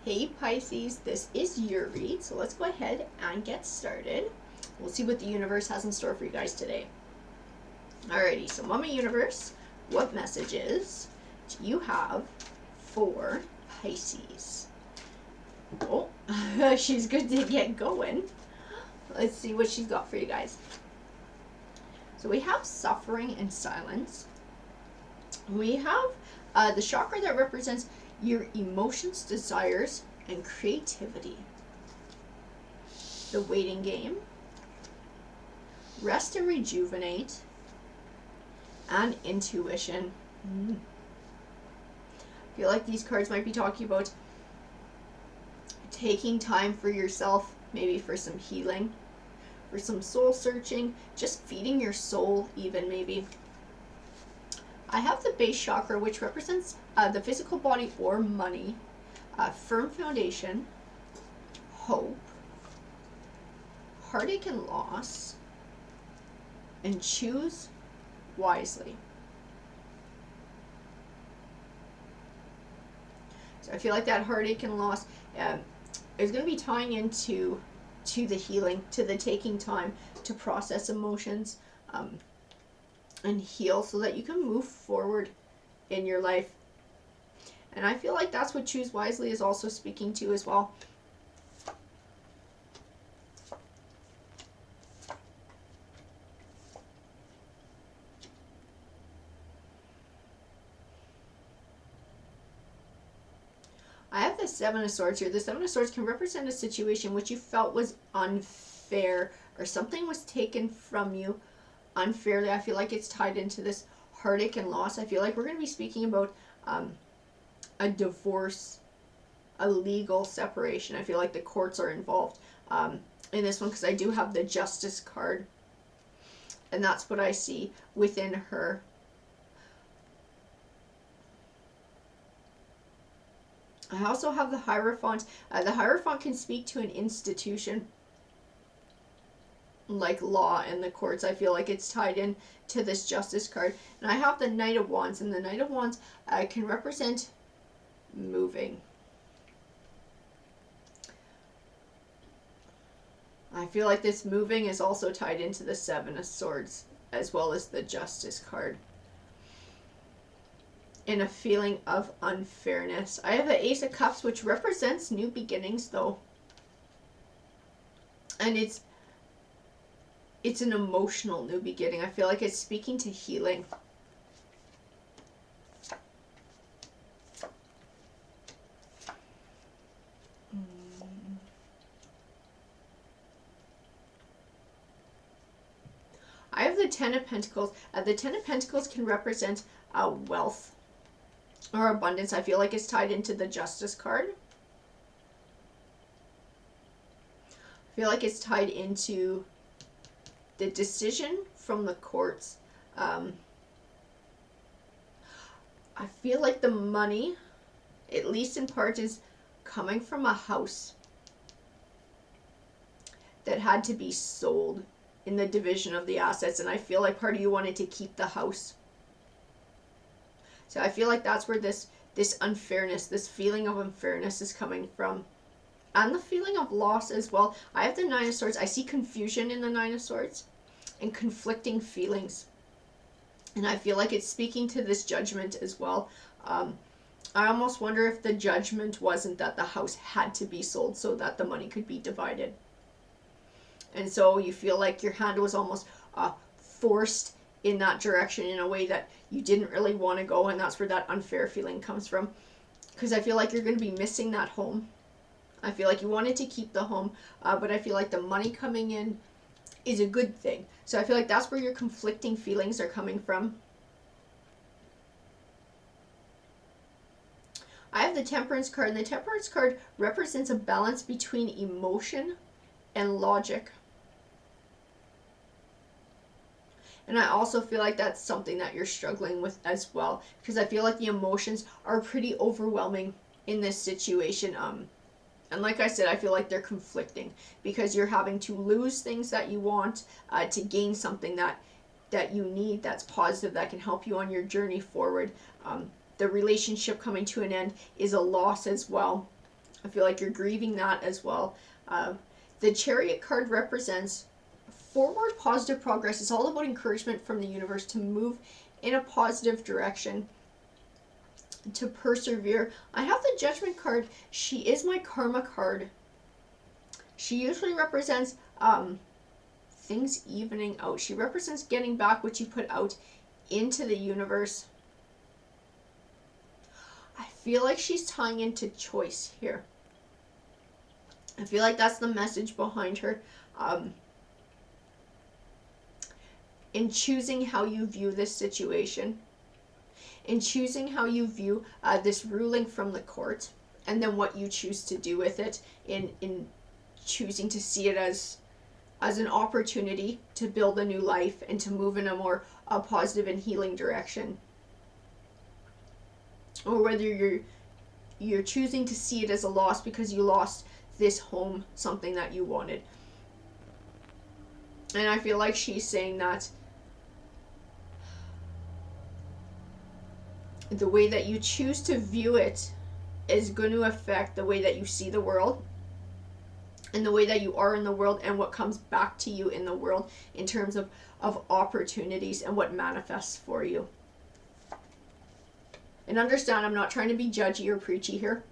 Hey Pisces, this is your read, so let's go ahead and get started. We'll see what the universe has in store for you guys today. Alrighty, so Mama Universe, what messages do you have for Pisces? Oh, she's good to get going. Let's see what she's got for you guys. So we have suffering and silence. We have the chakra that represents your emotions, desires, and creativity. The waiting game, rest and rejuvenate, and intuition. I feel like these cards might be talking about taking time for yourself, maybe for some healing, for some soul searching, just feeding your soul even maybe. I have the base chakra, which represents the physical body or money, firm foundation, hope, heartache and loss, and choose wisely. So I feel like that heartache and loss is going to be tying into the healing, to the taking time to process emotions and heal so that you can move forward in your life. And I feel like that's what choose wisely is also speaking to as well. I have the Seven of Swords here. The Seven of Swords can represent a situation which you felt was unfair or something was taken from you unfairly. I feel like it's tied into this heartache and loss. I feel like we're going to be speaking about a divorce, a legal separation. I feel like the courts are involved in this one because I do have the Justice card. And that's what I see within her. I also have the Hierophant. The Hierophant can speak to an institution like law and the courts. I feel like it's tied in to this Justice card. And I have the Knight of Wands, and the Knight of Wands can represent moving. I feel like this moving is also tied into the Seven of Swords as well as the Justice card. In a feeling of unfairness. I have the Ace of Cups, which represents new beginnings though. And it's an emotional new beginning. I feel like it's speaking to healing. I have the Ten of Pentacles. The Ten of Pentacles can represent wealth or abundance. I feel like it's tied into the Justice card. I feel like it's tied into the decision from the courts. I feel like the money, at least in part, is coming from a house that had to be sold in the division of the assets, and I feel like part of you wanted to keep the house. So I feel like that's where this unfairness, this feeling of unfairness is coming from. And the feeling of loss as well. I have the Nine of Swords. I see confusion in the Nine of Swords and conflicting feelings. And I feel like it's speaking to this judgment as well. I almost wonder if the judgment wasn't that the house had to be sold so that the money could be divided. And so you feel like your hand was almost forced in that direction in a way that you didn't really want to go, and that's where that unfair feeling comes from. Because I feel like you're going to be missing that home. I feel like you wanted to keep the home, but I feel like the money coming in is a good thing. So I feel like that's where your conflicting feelings are coming from. I have the Temperance card, and the Temperance card represents a balance between emotion and logic. And I also feel like that's something that you're struggling with as well, because I feel like the emotions are pretty overwhelming in this situation. And like I said, I feel like they're conflicting because you're having to lose things that you want to gain something that you need, that's positive, that can help you on your journey forward. The relationship coming to an end is a loss as well. I feel like you're grieving that as well. The Chariot card represents forward positive progress. It's all about encouragement from the universe to move in a positive direction, to persevere. I have the Judgment card. She is my karma card. She usually represents things evening out. She represents getting back what you put out into the universe. I feel like she's tying into choice here. I feel like that's the message behind her. In choosing how you view this situation, in choosing how you view this ruling from the court, and then what you choose to do with it, in choosing to see it as an opportunity to build a new life and to move in a more positive and healing direction, or whether you're choosing to see it as a loss because you lost this home, something that you wanted. And I feel like she's saying that the way that you choose to view it is going to affect the way that you see the world and the way that you are in the world and what comes back to you in the world in terms of opportunities and what manifests for you. And understand, I'm not trying to be judgy or preachy here,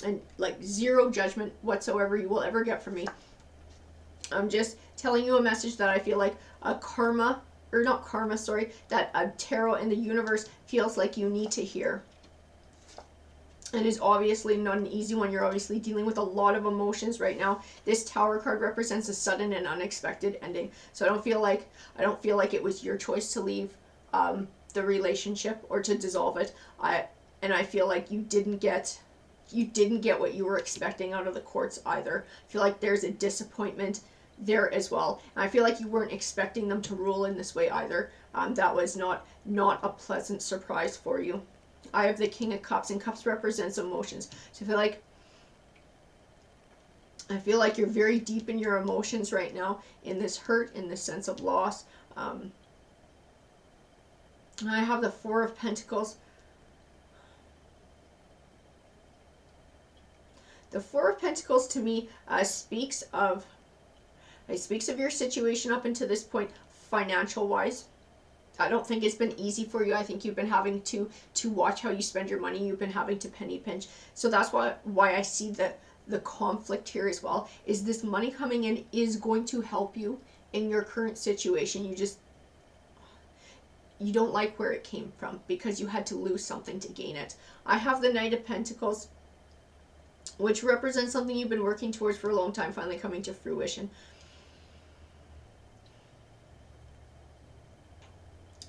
and like zero judgment whatsoever you will ever get from me. I'm just telling you a message that I feel like a that a tarot in the universe feels like you need to hear. And is obviously not an easy one. You're obviously dealing with a lot of emotions right now. This Tower card represents a sudden and unexpected ending. So I don't feel like it was your choice to leave the relationship or to dissolve it. I feel like you didn't get what you were expecting out of the courts either. I feel like there's a disappointment there as well. And I feel like you weren't expecting them to rule in this way either. That was not a pleasant surprise for you. I have the King of Cups, and Cups represents emotions. So I feel like you're very deep in your emotions right now, in this hurt, in this sense of loss. And I have the Four of Pentacles. The Four of Pentacles to me speaks of your situation up until this point, financial wise. I don't think it's been easy for you. I think you've been having to watch how you spend your money. You've been having to penny pinch. So that's why I see the conflict here as well. Is this money coming in is going to help you in your current situation. You don't like where it came from because you had to lose something to gain it. I have the Knight of Pentacles, which represents something you've been working towards for a long time finally coming to fruition.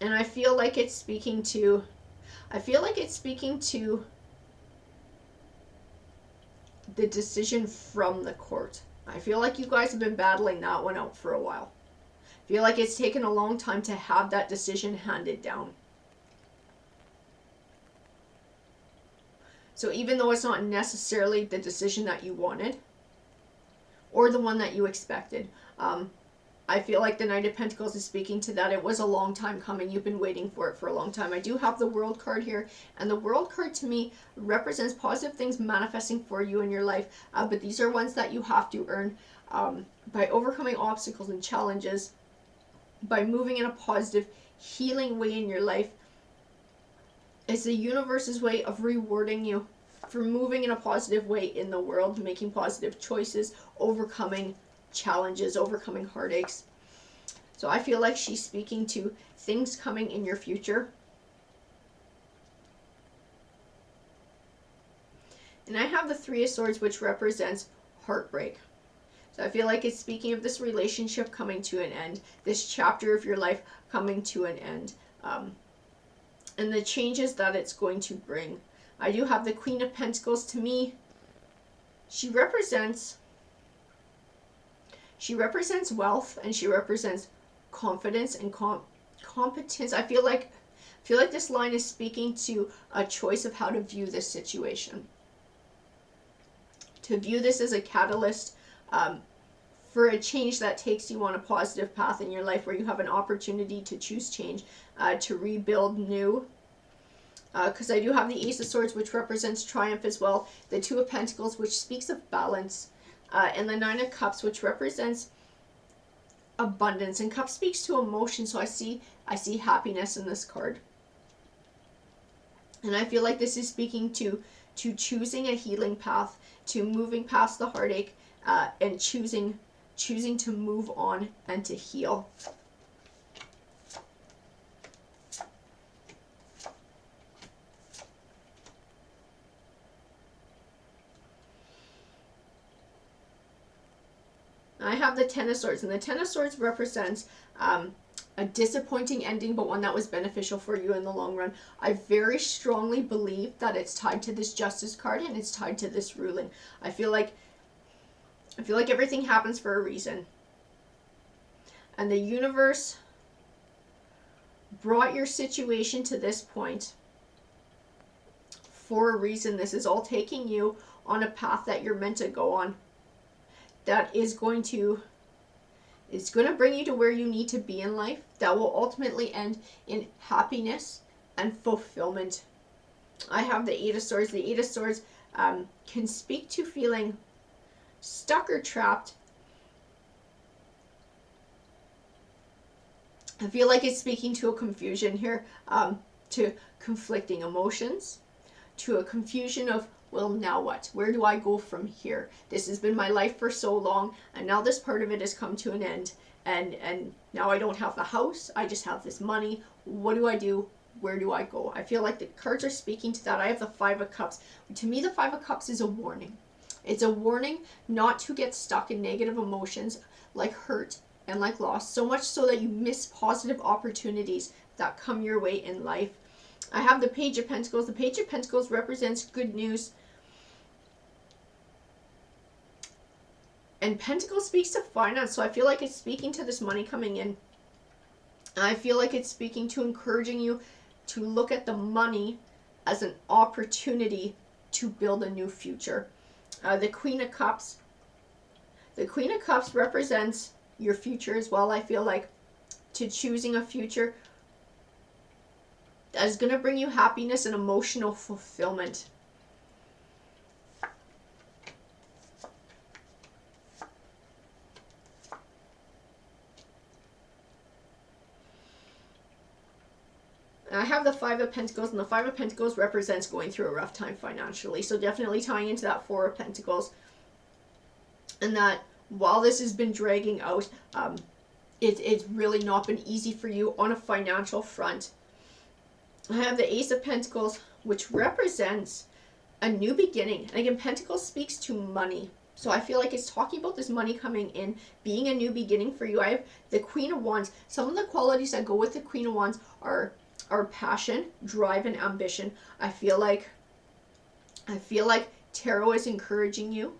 And I feel like it's speaking to the decision from the court. I feel like you guys have been battling that one out for a while. I feel like it's taken a long time to have that decision handed down. So even though it's not necessarily the decision that you wanted or the one that you expected, I feel like the Knight of Pentacles is speaking to that. It was a long time coming. You've been waiting for it for a long time. I do have the World card here, and the World card to me represents positive things manifesting for you in your life, but these are ones that you have to earn by overcoming obstacles and challenges, by moving in a positive, healing way in your life. It's the universe's way of rewarding you for moving in a positive way in the world, making positive choices, overcoming challenges, overcoming heartaches. So I feel like she's speaking to things coming in your future. And I have the Three of Swords, which represents heartbreak. So I feel like it's speaking of this relationship coming to an end, this chapter of your life coming to an end, and the changes that it's going to bring. I do have the Queen of Pentacles. To me, she represents wealth, and she represents confidence and competence. I feel like this line is speaking to a choice of how to view this situation. To view this as a catalyst for a change that takes you on a positive path in your life, where you have an opportunity to choose change, to rebuild new, because I do have the Ace of Swords, which represents triumph as well, the Two of Pentacles, which speaks of balance, and the Nine of Cups, which represents abundance. And Cup speaks to emotion, so I see happiness in this card. And I feel like this is speaking to choosing a healing path, to moving past the heartache, and choosing to move on and to heal. I have the Ten of Swords, and the Ten of Swords represents a disappointing ending, but one that was beneficial for you in the long run. I very strongly believe that it's tied to this Justice card, and it's tied to this ruling. I feel like everything happens for a reason. And the universe brought your situation to this point for a reason. This is all taking you on a path that you're meant to go on. That is going to bring you to where you need to be in life. That will ultimately end in happiness and fulfillment. I have the Eight of Swords. The Eight of Swords can speak to feeling stuck or trapped. I feel like it's speaking to a confusion here, to conflicting emotions, to a confusion of, well, now what? Where do I go from here? This has been my life for so long, and now this part of it has come to an end, and now I don't have the house, I just have this money. What do I do? Where do I go? I feel like the cards are speaking to that. I have the Five of Cups. To me, the Five of Cups is a warning. It's a warning not to get stuck in negative emotions like hurt and like loss, so much so that you miss positive opportunities that come your way in life. I have the Page of Pentacles. The Page of Pentacles represents good news. And Pentacles speaks to finance, so I feel like it's speaking to this money coming in. And I feel like it's speaking to encouraging you to look at the money as an opportunity to build a new future. The Queen of Cups. The Queen of Cups represents your future as well. I feel like to choosing a future that is going to bring you happiness and emotional fulfillment. I have the Five of Pentacles, and the Five of Pentacles represents going through a rough time financially. So definitely tying into that Four of Pentacles. And that while this has been dragging out, it's really not been easy for you on a financial front. I have the Ace of Pentacles, which represents a new beginning. And again, Pentacles speaks to money. So I feel like it's talking about this money coming in, being a new beginning for you. I have the Queen of Wands. Some of the qualities that go with the Queen of Wands are passion, drive, and ambition. I feel like tarot is encouraging you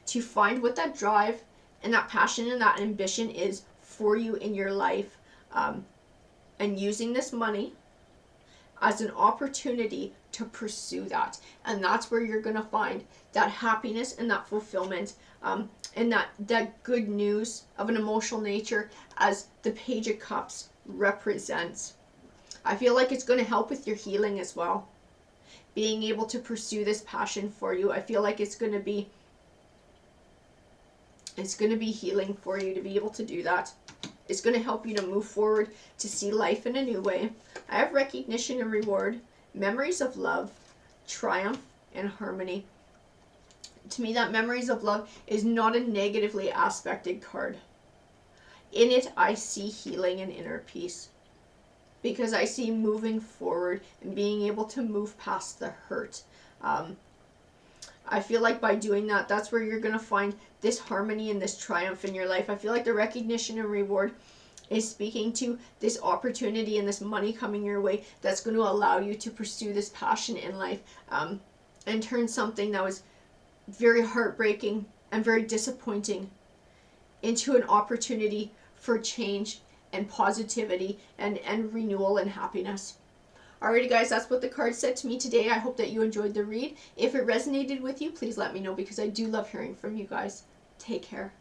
to find what that drive and that passion and that ambition is for you in your life, and using this money as an opportunity to pursue that. And that's where you're going to find that happiness and that fulfillment, and that good news of an emotional nature, as the Page of Cups represents. I feel like it's going to help with your healing as well. Being able to pursue this passion for you, I feel like it's going to be healing for you to be able to do that. It's going to help you to move forward, to see life in a new way. I have recognition and reward, memories of love, triumph, and harmony. To me, that memories of love is not a negatively aspected card. In it, I see healing and inner peace, because I see moving forward and being able to move past the hurt. I feel like by doing that, that's where you're going to find this harmony and this triumph in your life. I feel like the recognition and reward is speaking to this opportunity and this money coming your way that's going to allow you to pursue this passion in life, and turn something that was very heartbreaking and very disappointing into an opportunity for change and positivity and renewal and happiness. Alrighty guys, that's what the card said to me today. I hope that you enjoyed the read. If it resonated with you, please let me know, because I do love hearing from you guys. Take care.